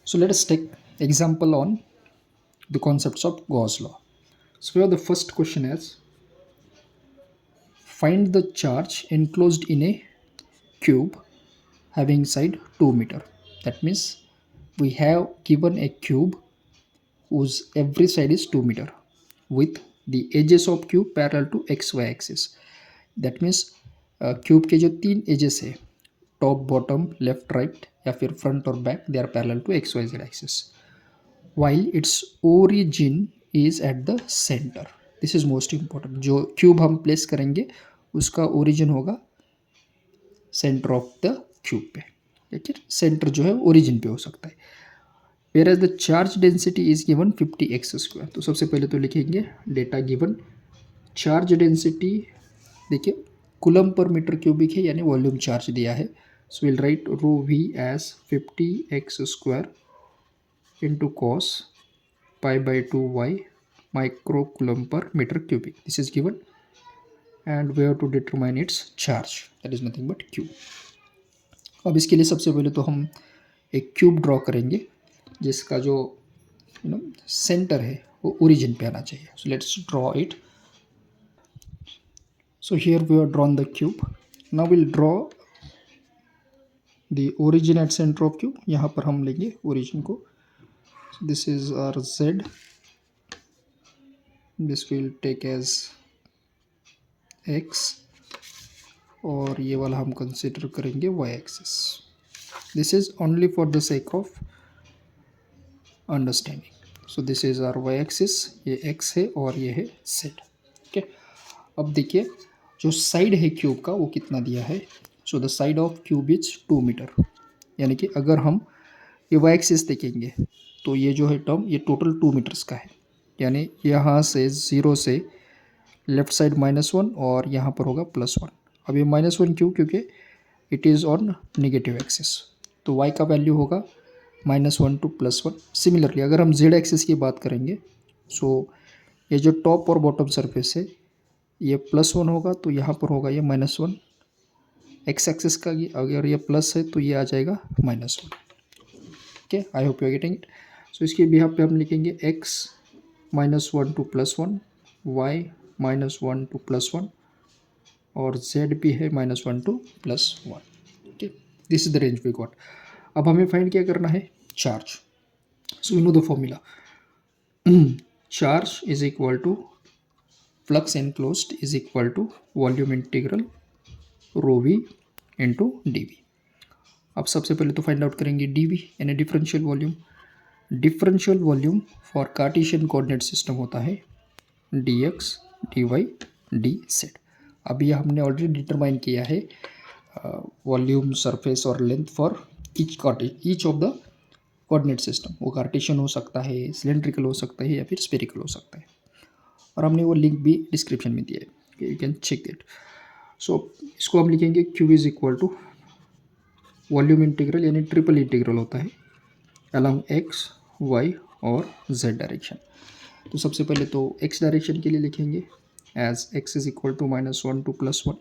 So let us take example on the concepts of Gauss law. So here the first question is, find the charge enclosed in a cube having side 2 meter. That means we have given a cube whose every side is 2 meter with the edges of cube parallel to xy axis. That means cube के जो तीन edges है, top bottom left right या फिर front और back, they are parallel to X Y Z axis, while its origin is at the center. This is most important. जो cube हम place करेंगे उसका ओरिजिन होगा सेंटर ऑफ द क्यूब पे. ठीक है, सेंटर जो है ओरिजिन पे हो सकता है. Whereas the charge density is given 50x². तो सबसे पहले तो लिखेंगे डेटा गिवन. चार्ज डेंसिटी देखिए कूलम पर मीटर क्यूबिक है यानी वॉल्यूम चार्ज दिया है. So will write rho v as 50x² into cos pi by 2y microcoulomb per meter cubic. This is given and we have to determine its charge, that is nothing but q. अब इसके लिए सबसे पहले तो हम एक cube draw करेंगे जिसका जो सेंटर है वो ओरिजिन पे आना चाहिए. So let's draw it. So here we have drawn the cube. Now we'll draw the origin at center of cube. यहाँ पर हम लेंगे origin को. So this is our z. This will take as x और ये वाला हम consider करेंगे y axis. This is only for the sake of understanding. So this is our y axis. ये x है और ये है z. Okay. अब देखिए जो साइड है क्यूब का वो कितना दिया है. So the side of cube is 2 metre. यानी कि अगर हम ये वाई एक्सिस देखेंगे तो ये जो है टर्म ये टोटल 2 मीटर्स का है. यानी यहाँ से 0 से लेफ्ट साइड -1 और यहाँ पर होगा +1. अब ये -1 क्यों? क्योंकि it is on negative axis. तो y का वैल्यू होगा -1 to +1. सिमिलरली अगर हम z एक्सिस की बात करेंगे सो ये जो टॉप और बॉटम सरफेस है ये +1 होगा तो यहाँ पर होगा ये -1. एक्स एक्सिस का अगर ये प्लस है तो ये आ जाएगा -1. Okay, I hope you are getting it. So इसके बिहाफ पे हम लिखेंगे x -1 to +1, y -1 to +1 और z भी है -1 to +1. Okay, this is the range we got. अब हमें फाइंड क्या करना है? Charge. So we know the formula. Charge is equal to flux enclosed is equal to volume integral rho v into d v. अब सबसे पहले तो find out करेंगे डी वी यानी differential volume. Differential volume for cartesian coordinate system होता है d x d y d z. अभी हमने ऑलरेडी डिटरमाइन किया है वॉल्यूम सरफेस और length for each of the coordinate system. वो कार्टेशियन हो सकता है, सिलेंड्रिकल हो सकता है या फिर स्फेरिकल हो सकता है. और हमने वो लिंक भी डिस्क्रिप्शन में दिया है, you can check it. So इसको हम लिखेंगे Q is equal to volume integral यानी ट्रिपल इंटीग्रल होता है अलॉन्ग एक्स वाई और जेड डायरेक्शन. तो सबसे पहले तो एक्स डायरेक्शन के लिए लिखेंगे as x is equal to -1 to +1.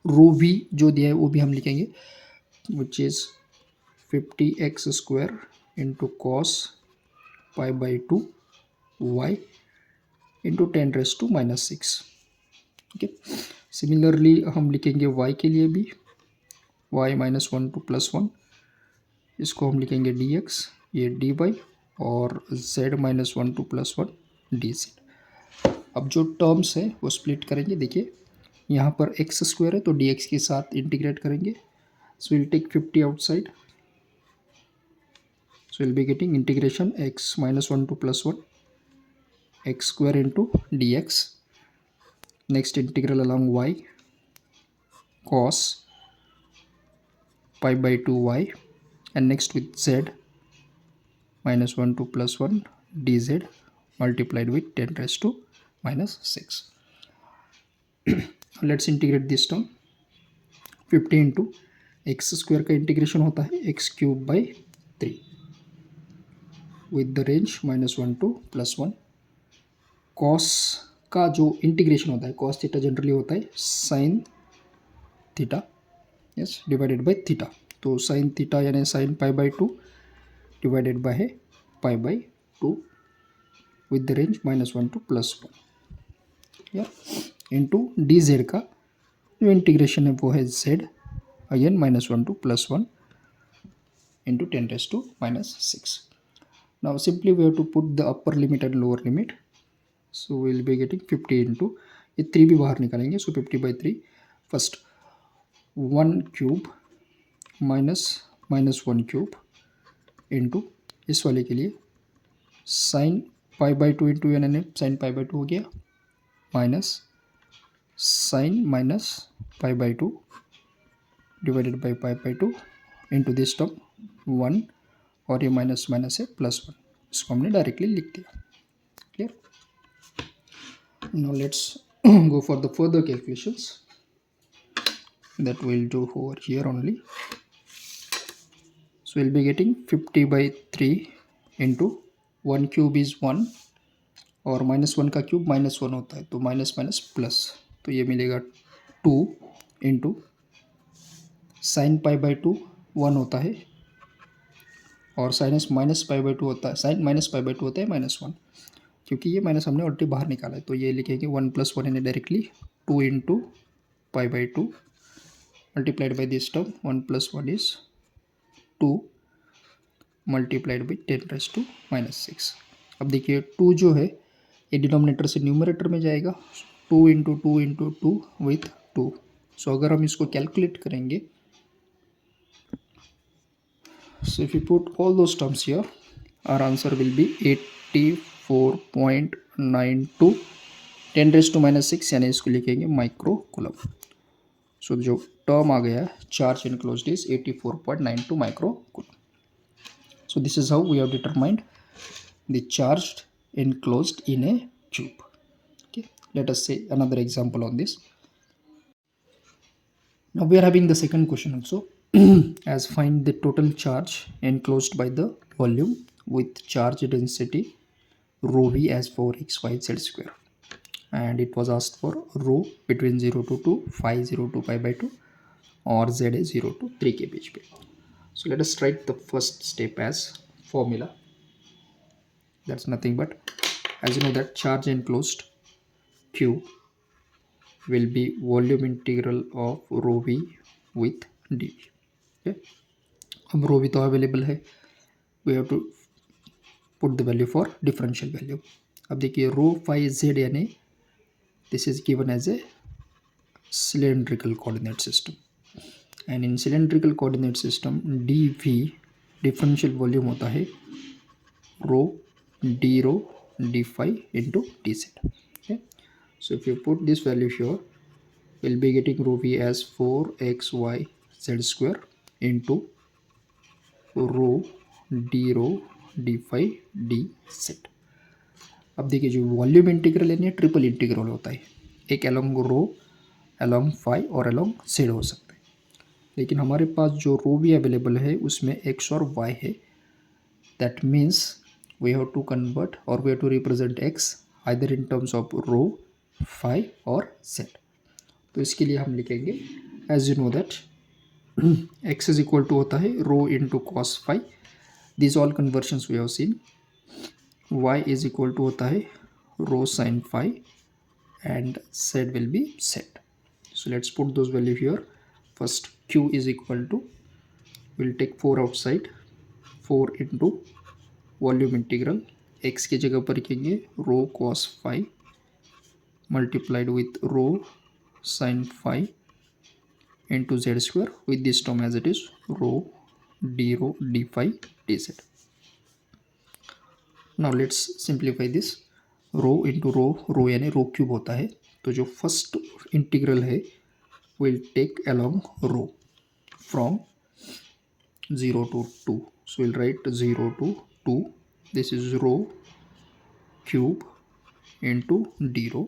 Rho v जो दिया है वो भी हम लिखेंगे which is 50x² into cos pi by 2 y into 10⁻⁻⁶. ठीक है. सिमिलरली हम लिखेंगे y के लिए भी y -1 to +1. इसको हम लिखेंगे dx, ये dy और z -1 to +1 dz. अब जो टर्म्स है वो स्प्लिट करेंगे. देखिए यहाँ पर x² है तो dx के साथ इंटीग्रेट करेंगे. So will take 50 outside. So will be getting integration x -1 to +1 x² into dx. Next integral along y cos pi by 2y and next with z -1 to +1 dz multiplied with 10⁻⁻⁶. Let's integrate this term. 50 into x² का integration होता है x³ by 3 with the range -1 to +1. Cos का जो integration होता है cos theta generally होता है sine theta, yes, divided by theta. तो साइन थीटा यानी sine pi by 2 divided by है pi by 2 with the range -1 to +1 या इंटू डी जेड का जो इंटीग्रेशन है वो है Z again -1 to +1 into 10⁻⁻6. Now simply we have to put the upper limit and lower limit. So we will be getting 50 into ये 3 भी बाहर निकालेंगे. So 50/3 first 1 cube minus -1 cube into इस वाले के लिए sin π/2 into n sin π/2 हो गया minus sin minus π/2 divided by π/2 into this term 1 और ये माइनस माइनस है +1. इसको हमने डायरेक्टली लिख दिया. Clear. Now let's go for the further calculations that we'll do over here only. So we'll be getting 50/3 into 1 cube is 1 और -1 का cube -1 होता है तो माइनस माइनस प्लस तो ये मिलेगा 2 इंटू साइन π/2 1 होता है और साइनस -π/2 होता है साइन -π/2 होता है -1 क्योंकि ये माइनस हमने ऑलरेडी बाहर निकाला है तो ये लिखेंगे 1 + 1 यानी directly 2 into π/2 multiplied by this term 1 + 1 is 2 multiplied by 10⁻⁻6. अब देखिए 2 जो है ये डिनोमिनेटर से न्यूमरेटर में जाएगा 2 इंटू 2 इंटू 2 विथ 2. सो अगर हम इसको कैलकुलेट करेंगे so if you put all those terms here our answer will be 84.92 10⁻⁻6 यानी इसको लिखेंगे माइक्रो कूलम. सो जो टर्म आ गया charge enclosed is 84.92 micro coulomb. So this is how we have determined the charge enclosed in a tube. Okay, let us say another example on this. Now we are having the second question also as find the total charge enclosed by the volume with charge density rho v as 4x y z square, and it was asked for rho between 0 to 2 phi 0 to pi/2 और z is 0 to 3 के बीच पे. So let us write the first step as formula. That's nothing but as you know that charge enclosed q will be volume integral of rho v with dv. Okay, अब rho v तो available है we have to put the value for differential value. अब देखिए rho phi z यानी this is given as a cylindrical coordinate system and in cylindrical coordinate system dv differential volume होता है rho d rho d phi into dz. Okay, so if you put this value here we'll be getting rho v as 4xy z square into rho d phi dz. अब देखिए जो volume integral है triple integral होता है एक along रो along phi और along Z हो सकता है लेकिन हमारे पास जो रो भी अवेलेबल है उसमें एक्स और वाई है. That means we have to convert or we have to represent x either in terms of rho phi और z. तो इसके लिए हम लिखेंगे as you know that x is equal to होता है rho into cos phi. These all conversions we have seen. y is equal to होता है rho sin phi and z will be z. So let's put those value here. First q is equal to we'll take 4 outside 4 into volume integral x की जगह पर लिखेंगे rho cos phi multiplied with rho sine phi into z square with this term as it is rho d phi d z. Now let's simplify this rho into rho यानी rho cube होता है तो जो first integral है will take along rho from 0 to 2. So we'll write 0 to 2. This is rho cube into d rho.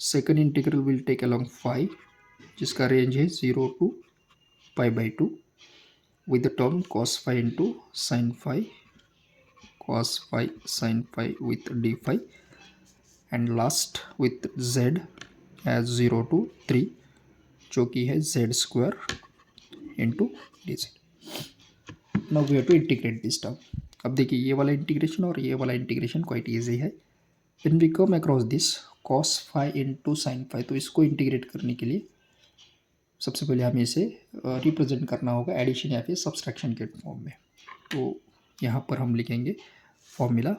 Second integral will take along phi जिसका range है 0 to pi/2 with the term cos phi into sin phi cos phi sin phi with d phi and last with z as 0 to 3 जो कि है z square into dz. Now we have to integrate this term. अब देखिए ये वाला integration और ये वाला इंटीग्रेशन क्वाइट ईजी है. When we come across this cos phi into sine phi, तो इसको इंटीग्रेट करने के लिए सबसे पहले हमें इसे रिप्रेजेंट करना होगा एडिशन या फिर सब्सट्रैक्शन के फॉर्म में. तो यहाँ पर हम लिखेंगे formula.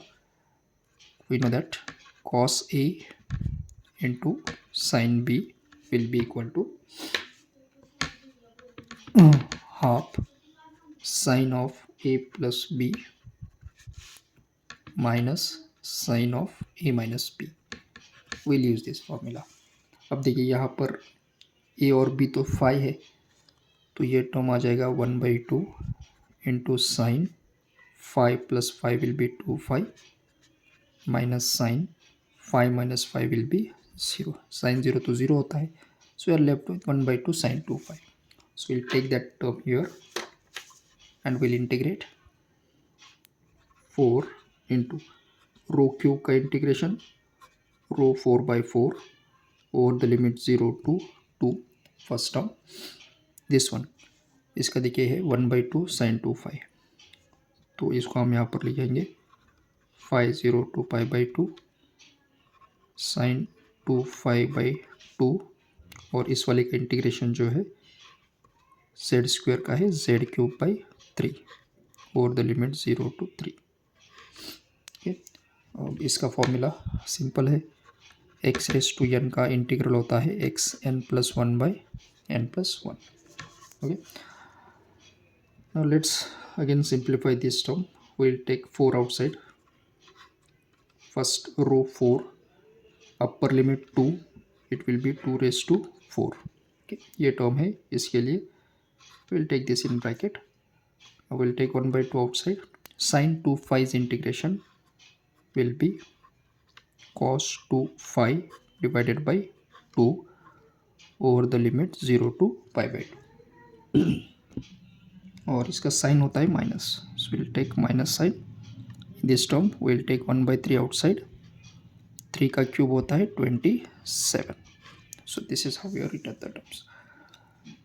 We know that cos a into sine b will be equal to half sine of a plus b minus sine of a minus b. Will use this formula. अब देखिए यहाँ पर a और b तो phi है, तो ये term आ जाएगा 1/2 into sine five plus five will be 2 minus sine five minus five will be 0. Sine 0 तो 0 होता है, so we are left with 1/2 sine 2 so will take that term here and will integrate 4 into rho cube का integration rho 4/4 over the limit 0 to 2 first term. This one इसका देखिए है 1/2 sine 2 तो इसको हम यहाँ पर लिखेंगे 0 to π/2 साइन 2 और इस वाले का इंटीग्रेशन जो है जेड स्क्वायर का है z³ over the limit 0 to 3. Okay, अब इसका फॉर्मूला सिंपल है. x⁻n का इंटीग्रल होता है xn+1/n+1. Okay, now let's again simplify this term. We'll take 4 outside. First row 4, upper limit 2, it will be 2⁴. Okay, ये term है. इसके लिए we'll take this in bracket. I will take 1/2 outside. Sin 2 integration will be cos 2 divided by 2 over the limit 0 to π/2. और इसका sine होता है minus, so will take minus sine. This term will take 1/3 outside. 3 का cube होता है 27. So this is how we are written the terms.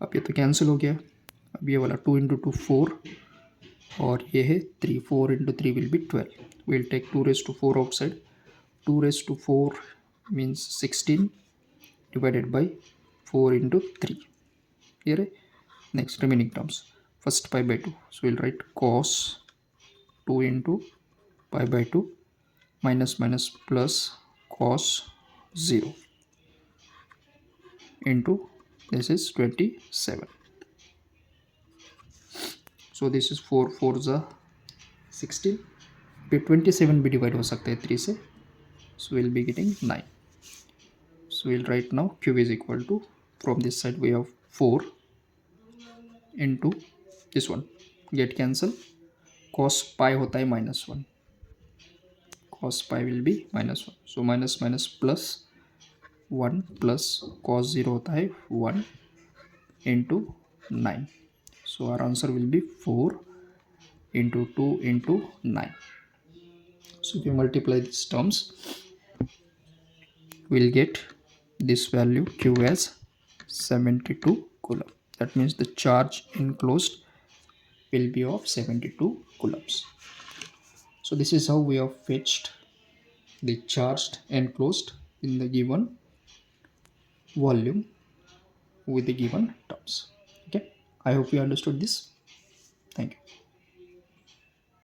अब ये तो कैंसिल हो गया. अब ये वाला 2 × 2 4 और ये है 3. 4 × 3 will be 12. Will take 2⁴ outside. 2⁴ means 16 divided by 4 × 3. Here next remaining terms. First π/2, so we'll write cos 2 × π/2 minus minus plus cos 0 into this is 27. So this is 4 4 16. पे 27 भी डिवाइड हो सकते हैं 3 से, so we'll be getting 9. So we'll write now q is equal to, from this side we have 4 into this one, get cancel. cos pi होता है -1, cos pi will be -1, so minus minus plus 1 plus cos 0 होता है 1 into 9. So our answer will be 4 into 2 into 9. So if you multiply these terms, we'll get this value q as 72 coulomb. That means the charge enclosed will be of 72 coulombs. So this is how we have fetched the charged enclosed in the given volume with the given terms. Okay, I hope you understood this. Thank you.